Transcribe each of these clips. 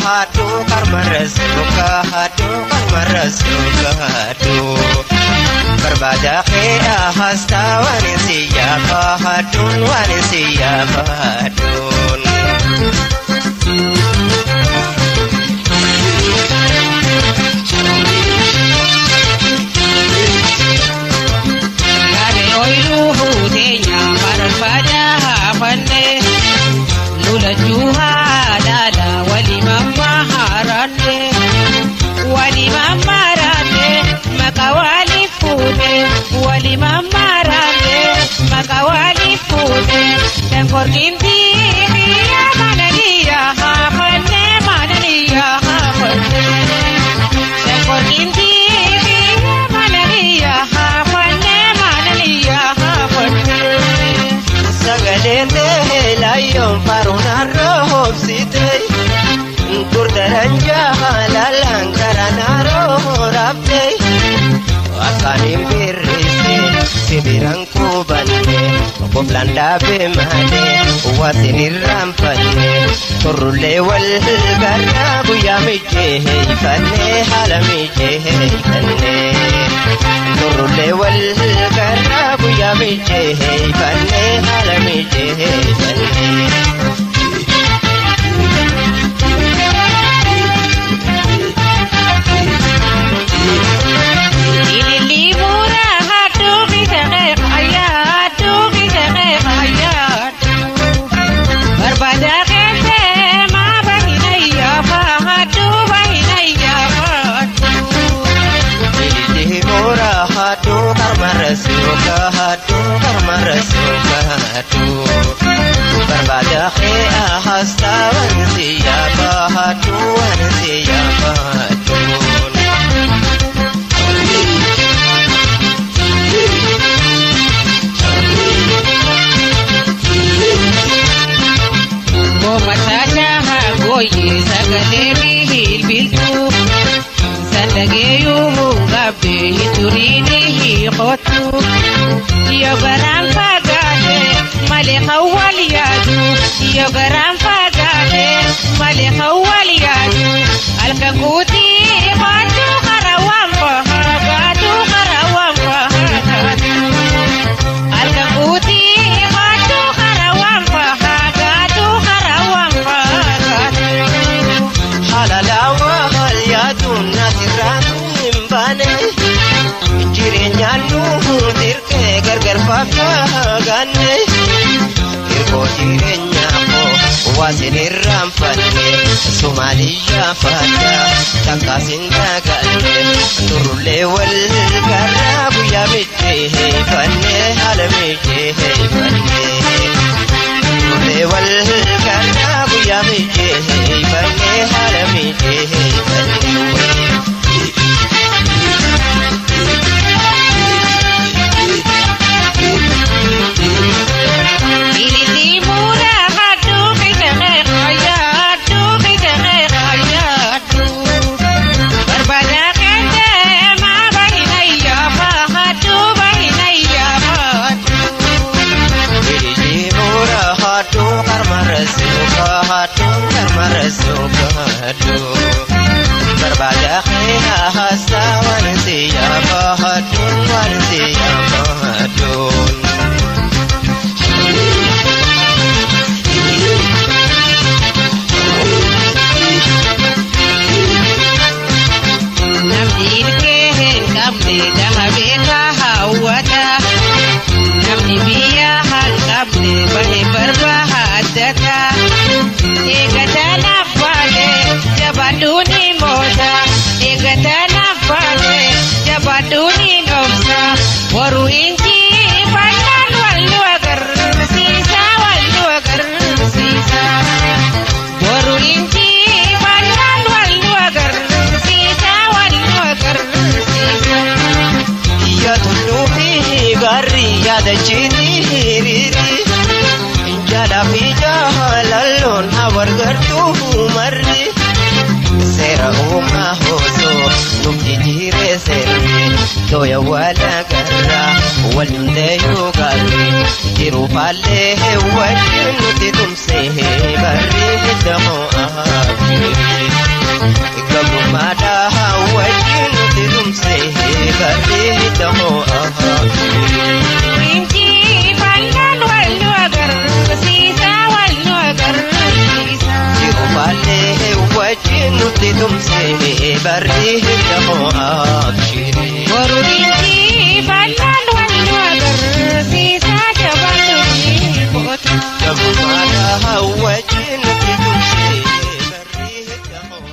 hadu karmarasu kahadu berbada khia hasta wanisiya kahadun wanisiya kahadun gade oiluhu tenya berbada hafane lula juha dada wali mamarane makawali fude wali mamarane makawali fude tengkor kinti ya mananiya hafane tengkor kinti ya mananiya hafane sagalete layon faruna rohop sitay kurdaranja halalan karana rohoraptay akanim birrisi sibirang kubanne koblanda bemane watinirrampanne turule wal garabu yamije fanne halamije fanne turule wal garabu yamije fanne halamije fanne karmarasu kahadu berbada khia hasta wanisiya kahadu wanisiya kahadun Bomasasha goye sagale bihil biltu sandageyu gabe turini hiqotu yogaram fagade male khawal yadu yogaram fagade male khawal yadu alkakuti qatu qarawam fahagatu qarawam fahagatu alkakuti qatu qarawam fahagatu qarawam fahagatu halalawa hal yadun nasiranim bane jirenya nuhur dirke gargar fagane irko jirenya ko wasinirram fanne somaliya fata takasin dagane turule wal garabu yamije fanne halamije fanne turule wal garabu yamije fanne halamije fanne karmarasu kahadu berbada khia hasta wanisiya kahadun wanisiya kahadun namdir kehen kabde dahabe kahawata namdi biya hal kabde bahe berbahadaka egatana pale jabaduni moda egatana pale jabaduni nomsa waru inji panan walu agar sisa waru inji panan walu agar sisa ya tuluhi gari ya dachini riri jada pija halalon awar gartu marri sera uma hoso nukti jire serri doya wala garra walunde yogarri jiru palle wajin nuti tumse barri hidamo ahafiri تمسي بريه الدخو أبشري ورودينتي فلان والوغر سيسا جبالوني فوتا جبالها وجن تمسي بريه الدخو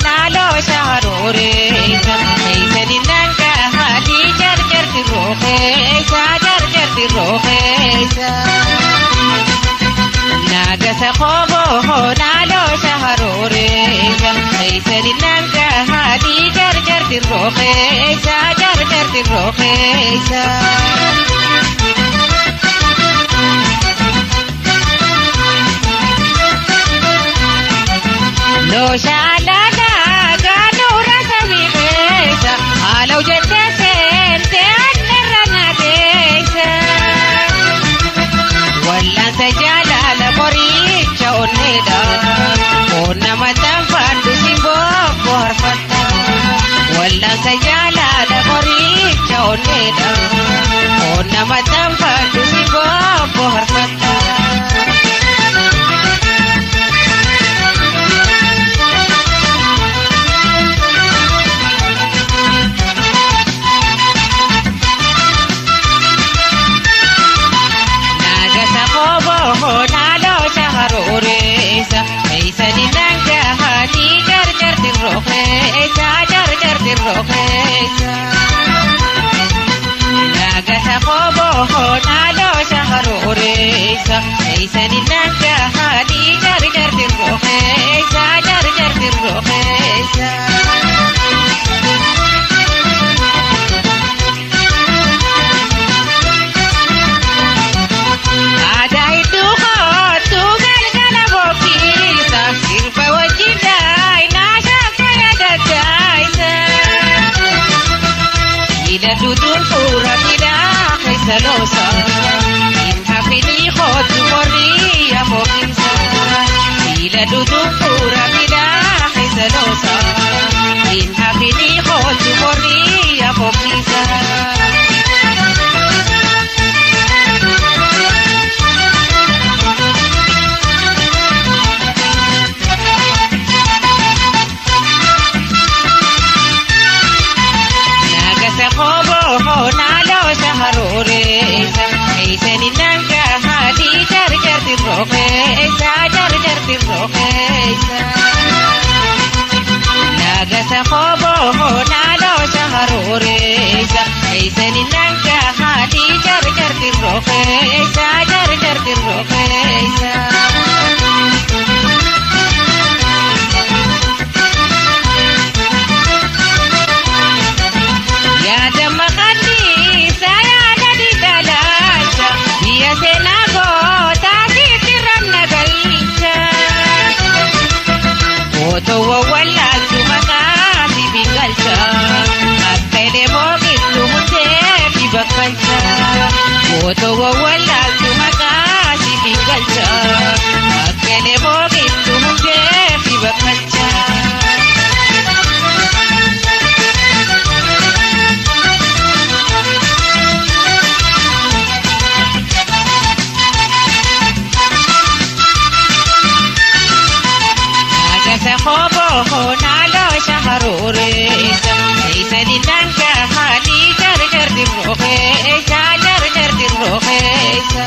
nalo shaharore سخوبه نالو شهروريسا ليس للنانكا هادي جرجرت الروخيسا جرجرت الروخيسا لو شعلنا قالوا رسمي خيسا لو جدت سنتي عن الرناديسا ولا سجالا لبريتشا ونيدا ونما تنفردو سيبوك وهرفتا ولا سجالا لبريتشا ونيدا ونما تنفردو سيبوك وهرفتا نالو شهروريسا ليس لنانكا هادي جرجرت الروخيسا جرجرت الروخيسا ناقا سقوبه نالو شهروريسا ليس لنانكا هادي جرجرت الروخيسا جرجرت الروخيسا dudun pura tidak keselosa in hafini khot mori ya mokisa ila dudun pura tidak keselosa in hafini khot mori ya mokisa نالو شهروريسا ليس لنانكا هادي جرجرت الروخيسا جرجرت الروخيسا لاقا سخوبه نالو شهروريسا ليس لنانكا هادي جرجرت الروخيسا جرجرت الروخيسا يا دم خدي سيانا دي دلاشا يا سيناغو تاكي ترمنا قلشا وتو ولا سمكاتي بقلشا أكيد موقف تمتي بقلشا وتو ولا سمكاتي بقلشا أكيد موقف تمتي بقلشا سخوبه نالو شهروريسا ليس لنانكا هادي جرجرت الروخيسا جرجرت الروخيسا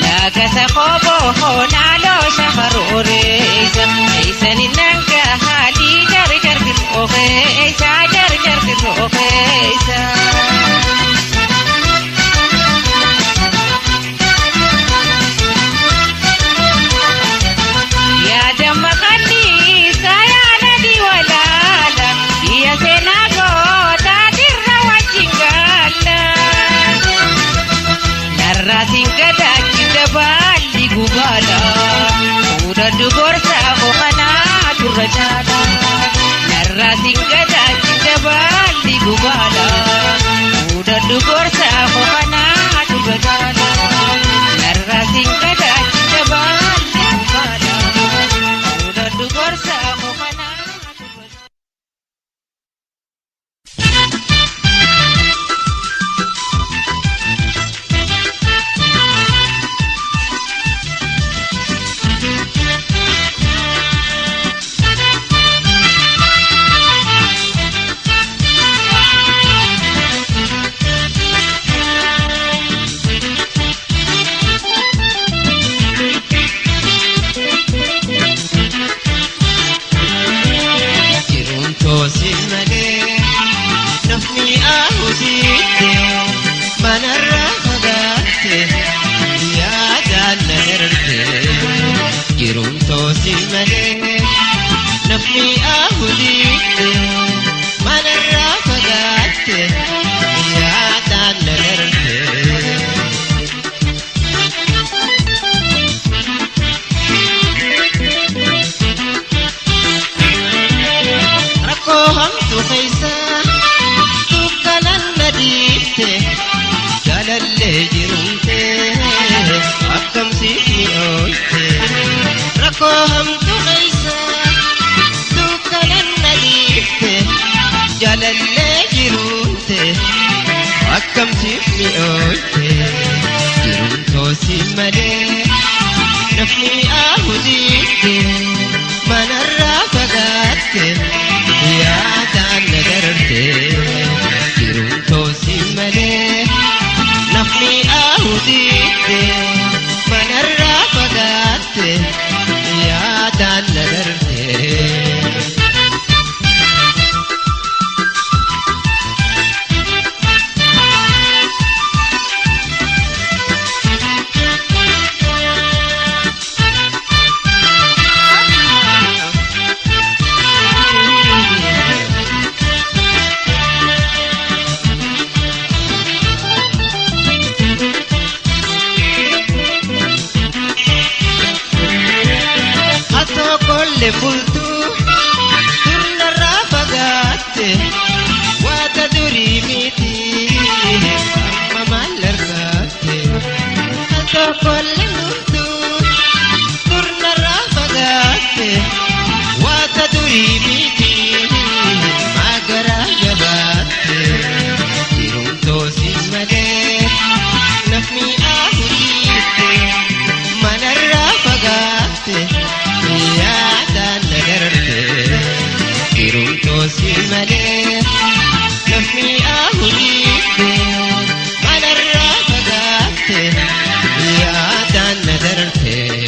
لاقا سخوبه نالو شهروريسا ليس لنانكا هادي جرجرت الروخيسا جرجرت الروخيسا Singkata kita balik gubala, udah dugor sahu kana turajada. Narra singkata kita balik gubala, udah dugor sahu kana turajada. Narra singkata kita balik gubala, udah dugor sahu kana turajada. ملي نفني أهديك ما نرى فقدت يا تعالى نرتي ركوهم تخيسا تكلا نديت قال اللي جرمتي أكم سيحني أويتي ركوهم تخيسا تكلا نديت قال اللي جرمتي أكم سيحني أويتي جرمتو سيمالي نفني أهديك ما نرى فقدت يا تعالى دررتي جرمتو سيمالي نفني أهديك ما نرى فقدت يا تعالى دررتي فلتو ترنا رافقات وتدري ميتي أما مالرقات أتوقل فلتو ترنا رافقات وتدري ميتي ما قرا جبات تيرون توسي مدي نفني أهديك ما نرى فقات يا توسي ملي نفني أهديك على الرافقات يا دان ندرتي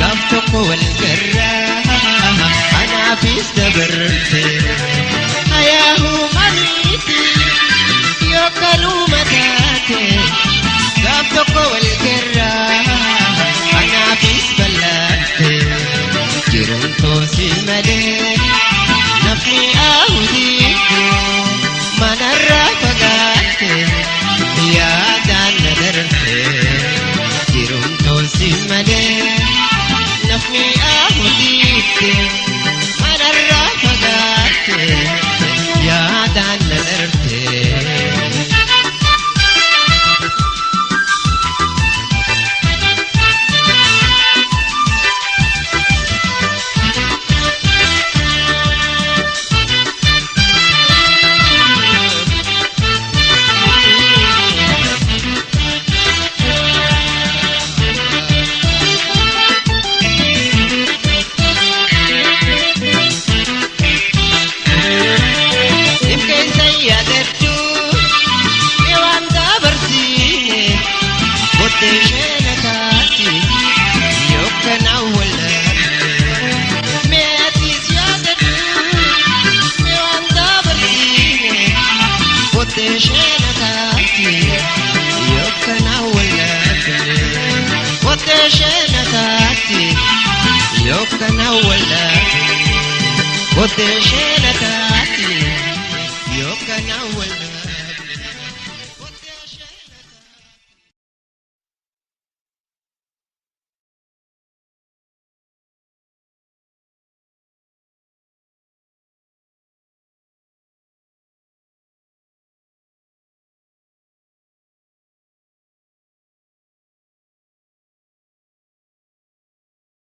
قفتك والقراء أنا في استبرتي هياهو مريتي يوكلوا متاتي قفتك والقراء أنا في استبلاتي جرون توسي ملي نفني أهديك ما نرى فقاتي يا دان ندرتي جرون توسي ملي نفني أهديك ما نرى فقات يا دان نرتي يوكنا ولا